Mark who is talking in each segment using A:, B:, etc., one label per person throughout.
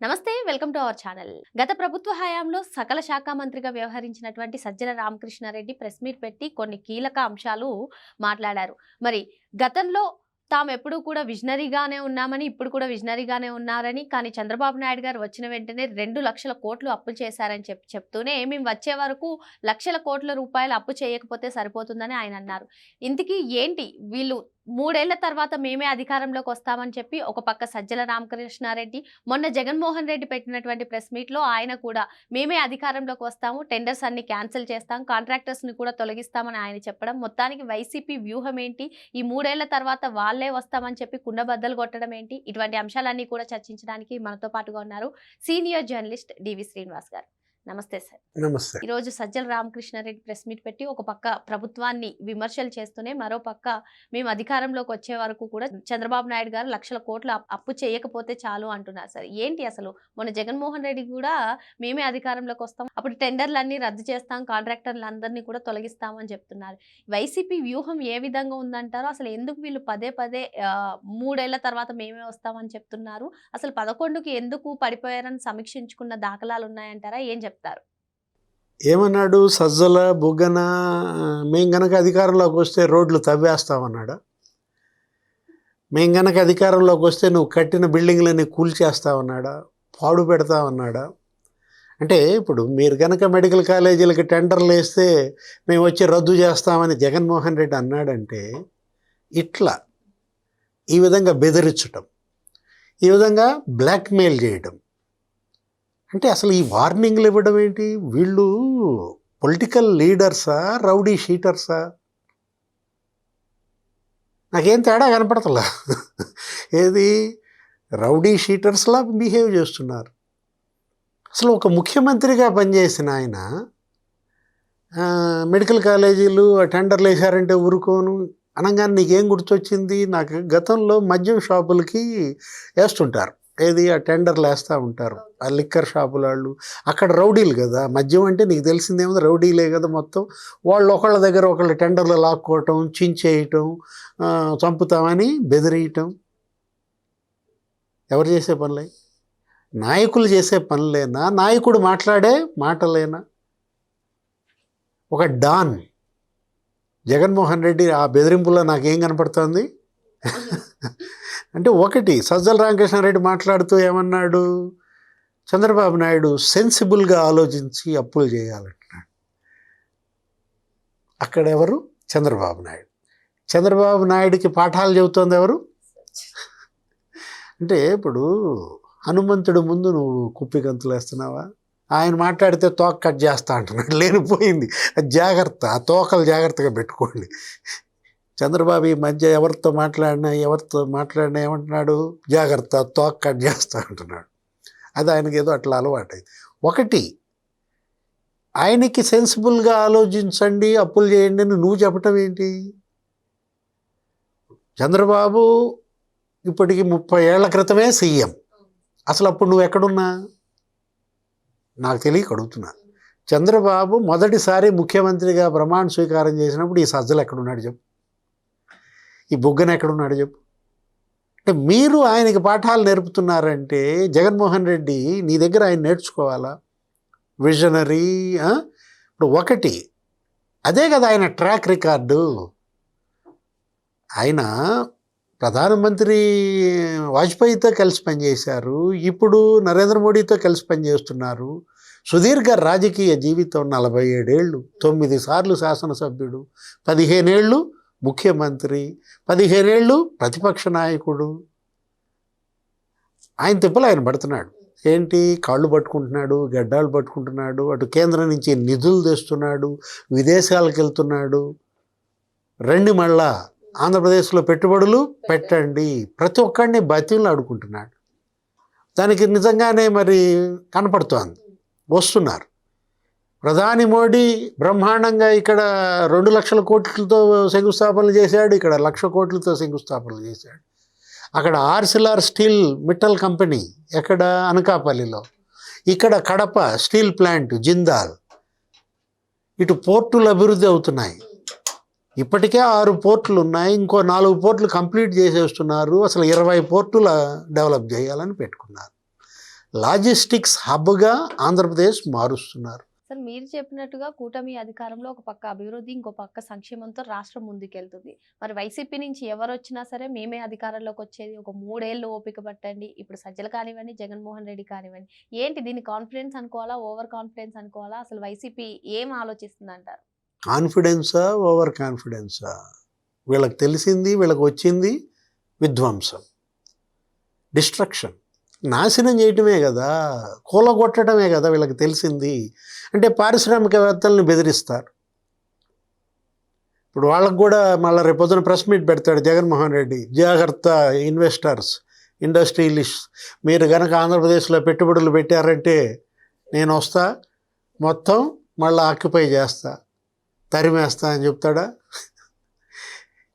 A: నమస్తే welcome to our channel. గత ప్రభుత్వ హయాంలో సకల శాఖ మంత్రిగా వ్యవహరించినటువంటి సజ్జల రామకృష్ణారెడ్డి ప్రెస్ మీట్ పెట్టి కొన్ని కీలక అంశాలు మాట్లాడారు. మరి గతంలో తాము ఎప్పుడూ కూడా విజనరీగానే ఉన్నామని, ఇప్పుడు కూడా విజనరీగానే ఉన్నారని, కానీ చంద్రబాబు నాయుడు గారు వచ్చిన వెంటనే 2,00,000 కోట్లు అప్పులు చేశారని చెప్తూనే మేము వచ్చే వరకు లక్షల కోట్ల రూపాయలు అప్పు చేయకపోతే సరిపోతుందని ఆయన అన్నారు. ఇంతకీ ఏంటి వీళ్ళు 3 ఏళ్ల తర్వాత మేమే అధికారంలోకి వస్తామని చెప్పి ఒక పక్క సజ్జల రామకృష్ణారెడ్డి, మొన్న జగన్మోహన్ రెడ్డి పెట్టినటువంటి ప్రెస్ మీట్లో ఆయన కూడా మేమే అధికారంలోకి వస్తాము, టెండర్స్ అన్ని క్యాన్సిల్ చేస్తాం, కాంట్రాక్టర్స్ని కూడా తొలగిస్తామని ఆయన చెప్పడం, మొత్తానికి వైసీపీ వ్యూహం ఏంటి, ఈ 3 ఏళ్ల తర్వాత వాళ్ళే వస్తామని చెప్పి కుండబద్దలు కొట్టడం ఏంటి, ఇటువంటి అంశాలన్నీ కూడా చర్చించడానికి మనతో పాటుగా ఉన్నారు సీనియర్ జర్నలిస్ట్ డివి శ్రీనివాస్ గారు. నమస్తే సార్.
B: నమస్తే.
A: ఈరోజు సజ్జల రామకృష్ణారెడ్డి ప్రెస్ మీట్ పెట్టి ఒక పక్క ప్రభుత్వాన్ని విమర్శలు చేస్తూనే మరో పక్క మేము అధికారంలోకి వచ్చే వరకు కూడా చంద్రబాబు నాయుడు గారు లక్షల కోట్ల అప్పు చేయకపోతే చాలు అంటున్నారు. సార్ ఏంటి అసలు? మొన్న జగన్మోహన్ రెడ్డి కూడా మేమే అధికారంలోకి వస్తాం, అప్పుడు టెండర్లన్నీ రద్దు చేస్తాం, కాంట్రాక్టర్లందరినీ కూడా తొలగిస్తామని చెప్తున్నారు. వైసీపీ వ్యూహం ఏ విధంగా ఉందంటారో, అసలు ఎందుకు వీళ్ళు పదే 3 ఏళ్ల తర్వాత మేమే వస్తామని చెప్తున్నారు, అసలు 11కి ఎందుకు పడిపోయారని సమీక్షించుకున్న దాఖలాలు ఉన్నాయంటారా? ఏం చెప్తారు?
B: ఏమన్నాడు సజ్జల బుగ్గన? మేము గనక అధికారంలోకి వస్తే రోడ్లు తవ్వేస్తామన్నాడా? మేము గనక అధికారంలోకి వస్తే నువ్వు కట్టిన బిల్డింగ్లని కూల్చేస్తామన్నాడా? పాడు పెడతామన్నాడా? అంటే ఇప్పుడు మీరు గనక మెడికల్ కాలేజీలకి టెండర్లు వేస్తే మేము వచ్చి రద్దు చేస్తామని జగన్మోహన్ రెడ్డి అన్నాడంటే, ఇట్లా ఈ విధంగా బెదిరించటం, ఈ విధంగా బ్లాక్మెయిల్ చేయడం, అంటే అసలు ఈ వార్నింగ్లు ఇవ్వడం ఏంటి? వీళ్ళు పొలిటికల్ లీడర్సా, రౌడీ షీటర్సా? నాకేం తేడా కనపడతలా. ఏది రౌడీ షీటర్స్లా బిహేవ్ చేస్తున్నారు. అసలు ఒక ముఖ్యమంత్రిగా పనిచేసిన ఆయన మెడికల్ కాలేజీలు టెండర్లు వేశారంటే ఊరుకోను అనగానే నీకేం గుర్తొచ్చింది? నాకు గతంలో మద్యం షాపులకి వేస్తుంటారు, ఏది ఆ టెండర్లు వేస్తూ ఉంటారు ఆ లిక్కర్ షాపుల వాళ్ళు. అక్కడ రౌడీలు కదా, మద్యం అంటే నీకు తెలిసిందేమో రౌడీలే కదా మొత్తం. వాళ్ళు ఒకళ్ళ దగ్గర ఒకళ్ళ టెండర్లు లాక్కోవటం, చించేయటం, చంపుతామని బెదిరియటం ఎవరు చేసే పనులే? నాయకులు చేసే పనులేనా? నాయకుడు మాట్లాడే మాటలేనా? ఒక డాన్ జగన్మోహన్ రెడ్డి ఆ బెదిరింపులో నాకేం కనపడుతుంది అంటే, ఒకటి సజ్జల రామకృష్ణారెడ్డి మాట్లాడుతూ ఏమన్నాడు? చంద్రబాబు నాయుడు సెన్సిబుల్గా ఆలోచించి అప్పులు చేయాలంటున్నాడు. అక్కడెవరు? చంద్రబాబు నాయుడు. చంద్రబాబు నాయుడికి పాఠాలు చెబుతోంది ఎవరు? అంటే ఇప్పుడు హనుమంతుడి ముందు నువ్వు కుప్పి గంతులు వేస్తున్నావా? ఆయన మాట్లాడితే తోక కట్ చేస్తా అంటున్నాడు, లేనిపోయింది. జాగ్రత్త, ఆ తోకలు జాగ్రత్తగా పెట్టుకోండి. చంద్రబాబు ఈ మధ్య ఎవరితో మాట్లాడినా ఏమంటున్నాడు? జాగ్రత్త, తోక కట్ చేస్తా అంటున్నాడు. అది ఆయనకి ఏదో అట్లా అలవాటైంది. ఒకటి, ఆయనకి సెన్సిబుల్గా ఆలోచించండి, అప్పులు చేయండి అని నువ్వు చెప్పటం ఏంటి? చంద్రబాబు ఇప్పటికి 30 ఏళ్ల క్రితమే సీఎం. అసలు అప్పుడు నువ్వు ఎక్కడున్నా? నాకు తెలియక అడుగుతున్నా. చంద్రబాబు మొదటిసారి ముఖ్యమంత్రిగా ప్రమాణ స్వీకారం చేసినప్పుడు ఈ సజ్జలు ఎక్కడున్నాడు చెప్పు? ఈ బుగ్గన ఎక్కడున్నాడు చెప్పు? అంటే మీరు ఆయనకి పాఠాలు నేర్పుతున్నారంటే జగన్మోహన్ రెడ్డి నీ దగ్గర ఆయన నేర్చుకోవాలా? విజనరీ. ఇప్పుడు ఒకటి, అదే కదా ఆయన ట్రాక్ రికార్డు. ఆయన ప్రధానమంత్రి వాజ్పేయితో కలిసి పనిచేశారు, ఇప్పుడు నరేంద్ర మోడీతో కలిసి పనిచేస్తున్నారు. సుదీర్ఘ రాజకీయ జీవితం, 47 ఏళ్ళు, 9 సార్లు శాసనసభ్యుడు, 15 ఏళ్ళు ముఖ్యమంత్రి, 15 ఏళ్ళు ప్రతిపక్ష నాయకుడు. ఆయన తిప్పలు ఆయన పడుతున్నాడు. ఏంటి? కాళ్ళు పట్టుకుంటున్నాడు, గడ్డాలు పట్టుకుంటున్నాడు, అటు కేంద్రం నుంచి నిధులు తెస్తున్నాడు, విదేశాలకు వెళ్తున్నాడు. రండి మళ్ళా ఆంధ్రప్రదేశ్లో పెట్టుబడులు పెట్టండి, ప్రతి ఒక్కడిని బతిలు ఆడుకుంటున్నాడు. దానికి నిజంగానే మరి కనపడుతోంది, వస్తున్నారు. ప్రధాని మోడీ బ్రహ్మాండంగా ఇక్కడ 2,00,000 కోట్లతో శంకుస్థాపనలు చేశాడు, ఇక్కడ 1,00,000 కోట్లతో శంకుస్థాపనలు చేశాడు. అక్కడ ఆర్సిలార్ స్టీల్ మిట్టల్ కంపెనీ ఎక్కడ? అనకాపల్లిలో. ఇక్కడ కడప స్టీల్ ప్లాంట్ జిందాల్. ఇటు పోర్టులు అభివృద్ధి అవుతున్నాయి. ఇప్పటికే 6 పోర్టులు ఉన్నాయి, ఇంకో 4 పోర్టులు కంప్లీట్ చేసేస్తున్నారు. అసలు 20 పోర్టులు డెవలప్ చేయాలని పెట్టుకున్నారు. లాజిస్టిక్స్ హబ్గా ఆంధ్రప్రదేశ్ మారుస్తున్నారు.
A: సార్ మీరు చెప్పినట్టుగా కూటమి అధికారంలో ఒక పక్క అభివృద్ధి, ఇంకో పక్క సంక్షేమంతో రాష్ట్రం ముందుకెళ్తుంది. మరి వైసీపీ నుంచి ఎవరు వచ్చినా సరే మేమే అధికారంలోకి వచ్చేది, ఒక 3 ఏళ్ళు ఓపిక పట్టండి. ఇప్పుడు సజ్జలు కానివ్వండి, జగన్మోహన్ రెడ్డి కానివ్వండి, ఏంటి దీన్ని కాన్ఫిడెన్స్ అనుకోవాలా, ఓవర్ కాన్ఫిడెన్స్ అనుకోవాలా? అసలు వైసీపీ ఏం ఆలోచిస్తుంది అంటారు?
B: కాన్ఫిడెన్సా, ఓవర్ కాన్ఫిడెన్సా? వీళ్ళకి తెలిసింది, వీళ్ళకి వచ్చింది విధ్వంసం, డిస్ట్రక్షన్, నాశనం చేయటమే కదా, కూలగొట్టడమే కదా వీళ్ళకి తెలిసింది. అంటే పారిశ్రామికవేత్తలను బెదిరిస్తారు. ఇప్పుడు వాళ్ళకు కూడా మళ్ళీ రేపొద్దున ప్రెస్ మీట్ పెడతాడు జగన్మోహన్ రెడ్డి, జాగ్రత్త ఇన్వెస్టర్స్, ఇండస్ట్రియలిస్ట్, మీరు కనుక ఆంధ్రప్రదేశ్లో పెట్టుబడులు పెట్టారంటే నేను వస్తా, మొత్తం మళ్ళీ ఆక్యుపై చేస్తా, తరిమేస్తా అని చెప్తాడా?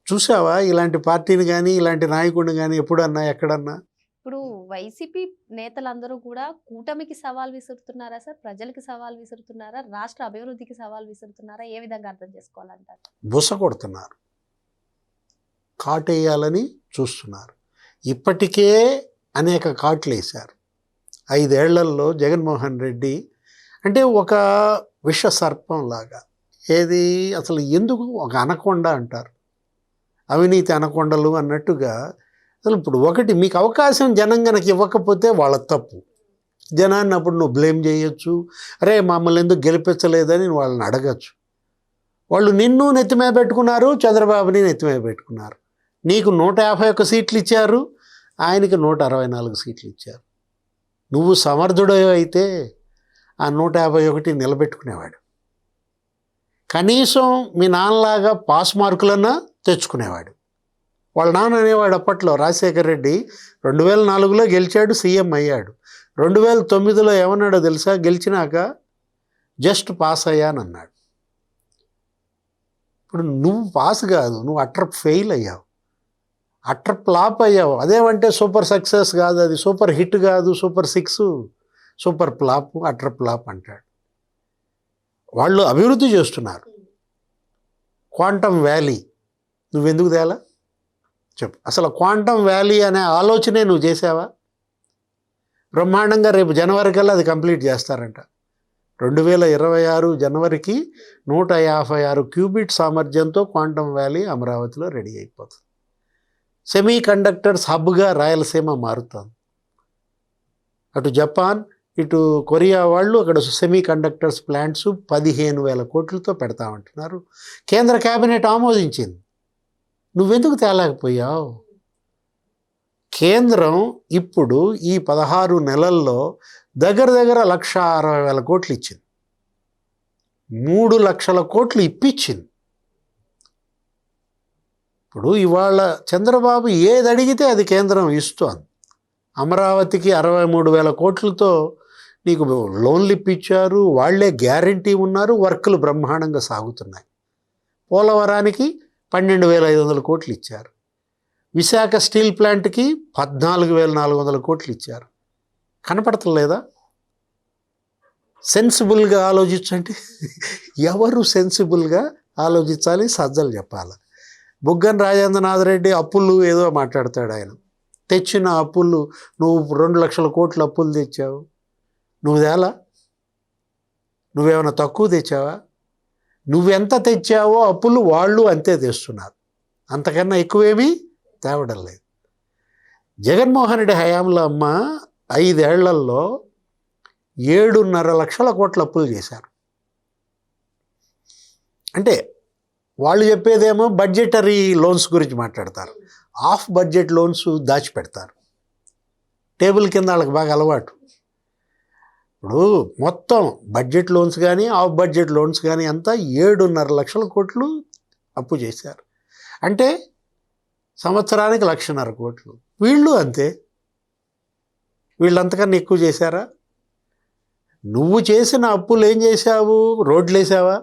B: చూసావా ఇలాంటి పార్టీని కానీ ఇలాంటి నాయకుడిని కానీ ఎప్పుడన్నా ఎక్కడన్నా?
A: ఇప్పుడు వైసీపీ నేతలందరూ కూడా కూటమికి సవాల్ విసురుతున్నారా సార్? ప్రజలకి సవాల్ విసురుతున్నారా? రాష్ట్ర అభివృద్ధికి సవాల్ విసురుతున్నారా? ఏ విధంగా అర్థం చేసుకోవాలంటారు?
B: బుస కొడుతున్నారు, కాటేయాలని చూస్తున్నారు. ఇప్పటికే అనేక కాట్లు వేశారు. 5 ఏళ్లలో జగన్మోహన్ రెడ్డి అంటే ఒక విష సర్పం లాగా. ఏది అసలు ఎందుకు ఒక అనకొండ అంటారు, అవినీతి అనకొండలు అన్నట్టుగా. అసలు ఇప్పుడు ఒకటి మీకు అవకాశం జనం కనుక ఇవ్వకపోతే వాళ్ళ తప్పు. జనాన్ని అప్పుడు నువ్వు బ్లేమ్ చేయొచ్చు, అరే మమ్మల్ని ఎందుకు గెలిపించలేదని వాళ్ళని అడగచ్చు. వాళ్ళు నిన్ను నెత్తిమీద పెట్టుకున్నారు, చంద్రబాబుని నెత్తిమీద పెట్టుకున్నారు. నీకు 151 సీట్లు ఇచ్చారు, ఆయనకి 164 సీట్లు ఇచ్చారు. నువ్వు సమర్థుడు అయితే ఆ 151 నిలబెట్టుకునేవాడు. కనీసం మీ నాన్నలాగా పాస్ మార్కులన్నా తెచ్చుకునేవాడు. వాళ్ళ నాన్న అనేవాడు అప్పట్లో, రాజశేఖర్ రెడ్డి 2004లో గెలిచాడు, సీఎం అయ్యాడు. 2009లో ఏమన్నాడో తెలుసా? గెలిచినాక జస్ట్ పాస్ అయ్యానన్నాడు. ఇప్పుడు నువ్వు పాస్ కాదు, నువ్వు అట్టర్ ఫెయిల్ అయ్యావు, అట్టర్ ఫ్లాప్ అయ్యావు. అదేమంటే సూపర్ సక్సెస్ కాదు, అది సూపర్ హిట్ కాదు, super 6, super flop, utter flop అంటాడు. వాళ్ళు అభివృద్ధి చేస్తున్నారు. క్వాంటమ్ వ్యాలీ నువ్వెందుకు తేలా చెప్పు? అసలు క్వాంటమ్ వ్యాలీ అనే ఆలోచనే నువ్వు చేసావా? బ్రహ్మాండంగా రేపు జనవరి కల్లా అది కంప్లీట్ చేస్తారంట. 2026 జనవరికి 156 క్యూబిట్ సామర్థ్యంతో క్వాంటమ్ వ్యాలీ అమరావతిలో రెడీ అయిపోతుంది. సెమీ కండక్టర్స్ హబ్గా రాయలసీమ మారుతుంది. అటు జపాన్, ఇటు కొరియా వాళ్ళు అక్కడ సెమీ కండక్టర్స్ ప్లాంట్స్ 15,000 కోట్లతో పెడతామంటున్నారు. కేంద్ర కేబినెట్ ఆమోదించింది. నువ్వెందుకు తేలేకపోయావు? కేంద్రం ఇప్పుడు ఈ 16 నెలల్లో దగ్గర 1,60,000 కోట్లు ఇచ్చింది. 3 లక్షల కోట్లు ఇప్పించింది. ఇప్పుడు ఇవాళ చంద్రబాబు ఏది అడిగితే అది కేంద్రం ఇస్తోంది. అమరావతికి 63,000 కోట్లతో నీకు లోన్లు ఇప్పించారు, వాళ్లే గ్యారంటీ ఉన్నారు, వర్కులు బ్రహ్మాండంగా సాగుతున్నాయి. పోలవరానికి 12,500 కోట్లు ఇచ్చారు. విశాఖ స్టీల్ ప్లాంట్కి 14,400 కోట్లు ఇచ్చారు. కనపడతలేదా? సెన్సిబుల్గా ఆలోచించండి. ఎవరు సెన్సిబుల్గా ఆలోచించాలి? సజ్జలు చెప్పాలి. బుగ్గన రాజేంద్రనాథ్ రెడ్డి అప్పులు ఏదో మాట్లాడతాడు. ఆయన తెచ్చిన అప్పులు, నువ్వు 2 లక్షల కోట్ల అప్పులు తెచ్చావు, నువ్వు తేలా? నువ్వేమైనా తక్కువ తెచ్చావా? నువ్వెంత తెచ్చావో అప్పులు వాళ్ళు అంతే తెస్తున్నారు, అంతకన్నా ఎక్కువేమీ తేవడం లేదు. జగన్మోహన్ రెడ్డి హయాంలో అమ్మ 5 ఏళ్లలో 7.5 లక్షల కోట్ల అప్పులు చేశారు. అంటే వాళ్ళు చెప్పేదేమో బడ్జెటరీ లోన్స్ గురించి మాట్లాడతారు, ఆఫ్ బడ్జెట్ లోన్స్ దాచిపెడతారు. టేబుల్ కింద వాళ్ళకి బాగా అలవాటు. ఇప్పుడు మొత్తం బడ్జెట్ లోన్స్ కానీ ఆఫ్ బడ్జెట్ లోన్స్ కానీ అంతా 7.5 లక్షల కోట్లు అప్పు చేశారు. అంటే సంవత్సరానికి 1,50,000 కోట్లు. వీళ్ళు అంతే, వీళ్ళంతకన్నా ఎక్కువ చేశారా? నువ్వు చేసిన అప్పులు ఏం చేశావు? రోడ్లు వేసావా?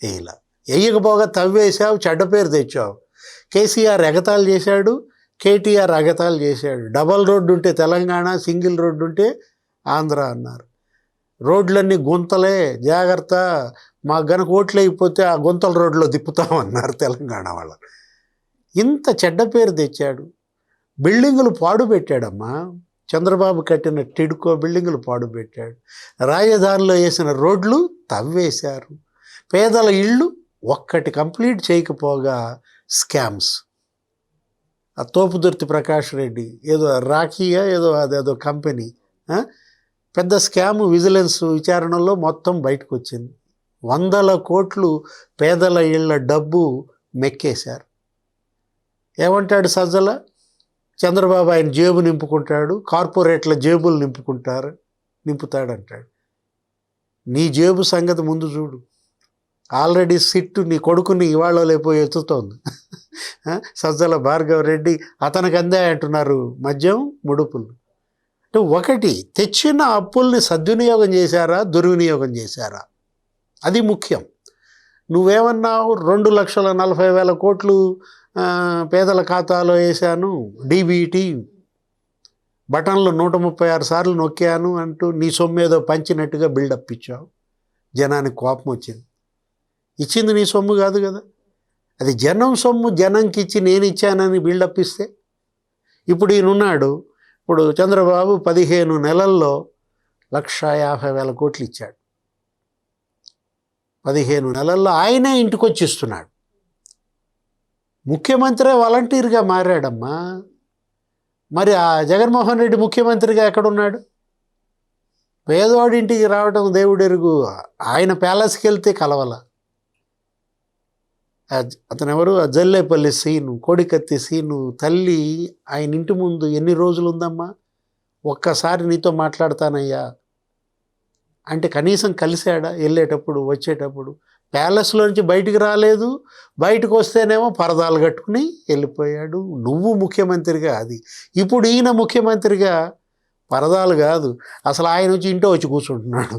B: వేయలా. వేయకపోగా తవ్వేసావు, చెడ్డ పేరు తెచ్చావు. కేసీఆర్ ఎగతాళి చేశాడు, కేటీఆర్ ఎగతాళి చేశాడు. డబల్ రోడ్డు ఉంటే తెలంగాణ, సింగిల్ రోడ్డు ఉంటే ఆంధ్ర అన్నారు. రోడ్లన్నీ గుంతలే, జాగ్రత్త, మాకు గనక ఓట్లు అయిపోతే ఆ గుంతల రోడ్లో తిప్పుతామన్నారు తెలంగాణ వాళ్ళు. ఇంత చెడ్డ పేరు తెచ్చాడు. బిల్డింగులు పాడు పెట్టాడమ్మా. చంద్రబాబు కట్టిన టిడ్కో బిల్డింగులు పాడుపెట్టాడు. రాజధానిలో వేసిన రోడ్లు తవ్వేశారు. పేదల ఇళ్ళు ఒక్కటి కంప్లీట్ చేయకపోగా స్కామ్స్. ఆ తోపుదుర్తి ప్రకాష్ రెడ్డి ఏదో రాఖీయా అదేదో కంపెనీ పెద్ద స్కామ్ విజిలెన్స్ విచారణలో మొత్తం బయటకు వచ్చింది. 100 కోట్లు పేదల ఇళ్ళ డబ్బు మెక్కేశారు. ఏమంటాడు సజ్జల? చంద్రబాబు ఆయన జేబు నింపుకుంటాడు, కార్పొరేట్ల జేబులు నింపుతాడంటాడు. నీ జేబు సంగతి ముందు చూడు. ఆల్రెడీ సిట్టు నీ కొడుకుని ఇవాళ లేపోయి ఎత్తుతోంది. సజ్జల భార్గవ రెడ్డి అతనికి అందే అంటున్నారు మద్యం ముడుపులు. అంటే ఒకటి, తెచ్చిన అప్పుల్ని సద్వినియోగం చేశారా, దుర్వినియోగం చేశారా, అది ముఖ్యం. నువ్వేమన్నావు? 2,40,000 కోట్లు పేదల ఖాతాలో వేశాను, డీబీటీ బటన్లు 136 సార్లు నొక్కాను అంటూ నీ సొమ్మేదో పంచినట్టుగా బిల్డప్ ఇచ్చావు. జనానికి కోపం వచ్చింది. ఇచ్చింది నీ సొమ్ము కాదు కదా, అది జనం సొమ్ము. జనంకి ఇచ్చి నేను ఇచ్చానని బిల్డప్ ఇస్తే ఇప్పుడు ఈయనున్నాడు. ఇప్పుడు చంద్రబాబు 15 నెలల్లో 1,50,000 కోట్లు ఇచ్చాడు. 15 నెలల్లో ఆయనే ఇంటికి వచ్చి ఇస్తున్నాడు. ముఖ్యమంత్రే వాలంటీర్గా మారాడమ్మా. మరి ఆ జగన్మోహన్ రెడ్డి ముఖ్యమంత్రిగా ఎక్కడున్నాడు? పేదవాడింటికి రావడం దేవుడెరుగు. ఆయన ప్యాలెస్కి వెళ్తే కలవల. అతను ఎవరు? జల్లేపల్లి సీను, కోడికత్తి సీను తల్లి ఆయన ఇంటి ముందు ఎన్ని రోజులు ఉందమ్మా? ఒక్కసారి నీతో మాట్లాడతానయ్యా అంటే కనీసం కలిశాడా? వెళ్ళేటప్పుడు వచ్చేటప్పుడు ప్యాలెస్లోంచి బయటికి రాలేదు. బయటకు వస్తేనేమో పరదాలు కట్టుకుని వెళ్ళిపోయాడు. నువ్వు ముఖ్యమంత్రిగా అది. ఇప్పుడు ఈయన ముఖ్యమంత్రిగా పరదాలు కాదు, అసలు ఆయన వచ్చి ఇంట్లో వచ్చి కూర్చుంటున్నాడు.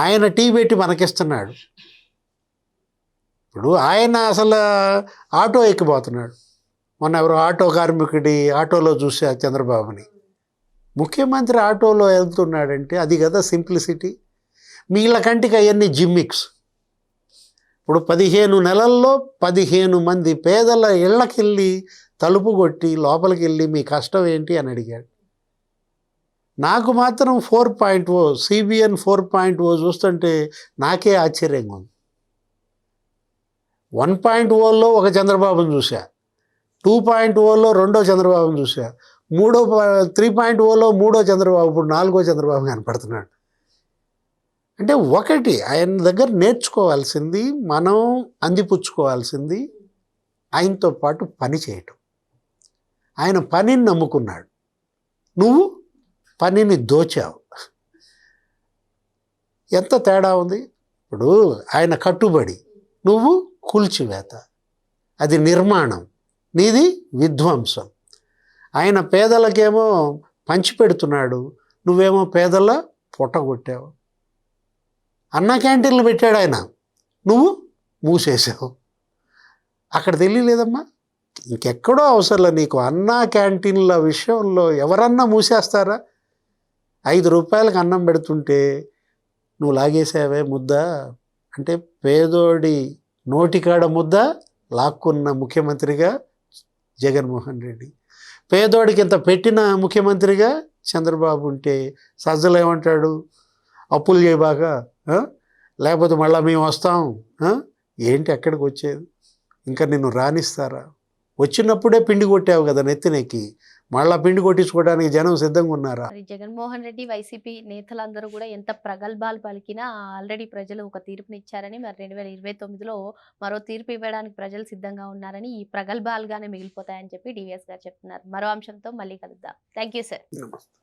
B: ఆయన టీ పెట్టి మనకిస్తున్నాడు. ఇప్పుడు ఆయన అసలు ఆటో ఎక్కిపోతున్నాడు. మొన్న ఎవరు ఆటో కార్మికుడి ఆటోలో చూసా చంద్రబాబుని. ముఖ్యమంత్రి ఆటోలో వెళ్తున్నాడంటే అది కదా సింప్లిసిటీ. వీళ్ళ కంటికి అవన్నీ జిమ్మిక్స్. ఇప్పుడు 15 నెలల్లో 15 మంది పేదల ఇళ్ళకెళ్ళి తలుపు కొట్టి లోపలికి వెళ్ళి మీ కష్టం ఏంటి అని అడిగాడు. నాకు మాత్రం 4.0 CBN 4.0 చూస్తుంటే నాకే ఆశ్చర్యంగా ఉంది. 1.0లో ఒక చంద్రబాబుని చూసా, 2.0లో రెండో చంద్రబాబుని చూసా, 3.0లో మూడో చంద్రబాబు, ఇప్పుడు 4గో చంద్రబాబు కనపడుతున్నాడు. అంటే ఒకటి, ఆయన దగ్గర నేర్చుకోవాల్సింది, మనం అందిపుచ్చుకోవాల్సింది ఆయనతో పాటు పని చేయటం. ఆయన పనిని నమ్ముకున్నాడు, నువ్వు పనిని దోచావు. ఎంత తేడా ఉంది. ఇప్పుడు ఆయన కట్టుబడి, నువ్వు కూల్చివేత. అది నిర్మాణం, నీది విధ్వంసం. ఆయన పేదలకేమో పంచిపెడుతున్నాడు, నువ్వేమో పేదల పొట్టగొట్టావు. అన్న క్యాంటీన్లు పెట్టాడు ఆయన, నువ్వు మూసేసావు. అక్కడ తెలియలేదమ్మా, ఇంకెక్కడో అవసరంలా నీకు. అన్న క్యాంటీన్ల విషయంలో ఎవరన్నా మూసేస్తారా? 5 రూపాయలకు అన్నం పెడుతుంటే నువ్వు లాగేసావే ముద్ద. అంటే పేదోడి నోటికాడ ముద్ద లాక్కున్న ముఖ్యమంత్రిగా జగన్మోహన్ రెడ్డి, పేదోడికి ఇంత పెట్టిన ముఖ్యమంత్రిగా చంద్రబాబు ఉంటే సజ్జలు ఏమంటాడు? అప్పులు చేయబాగా, లేకపోతే మళ్ళీ మేము వస్తాం. ఏంటి ఎక్కడికి వచ్చేది? ఇంకా నిన్ను రానిస్తారా? వచ్చినప్పుడే పిండి కొట్టావు కదా నెత్తినెక్కి, మళ్ళా పిండి కొట్టించుకోవడానికి జనం సిద్ధంగా ఉన్నారా?
A: మరి జగన్మోహన్ రెడ్డి, వైసీపీ నేతలందరూ కూడా ఎంత ప్రగల్భాలు పలికినా ఆల్రెడీ ప్రజలు ఒక తీర్పునిచ్చారని, మరి 2029లో మరో తీర్పు ఇవ్వడానికి ప్రజలు సిద్ధంగా ఉన్నారని, ఈ ప్రగల్భాలుగానే మిగిలిపోతాయని చెప్పి డివిఎస్ గారు చెప్తున్నారు. మరో అంశంతో మళ్ళీ కలుద్దాం. Thank you sir.
B: నమస్తే.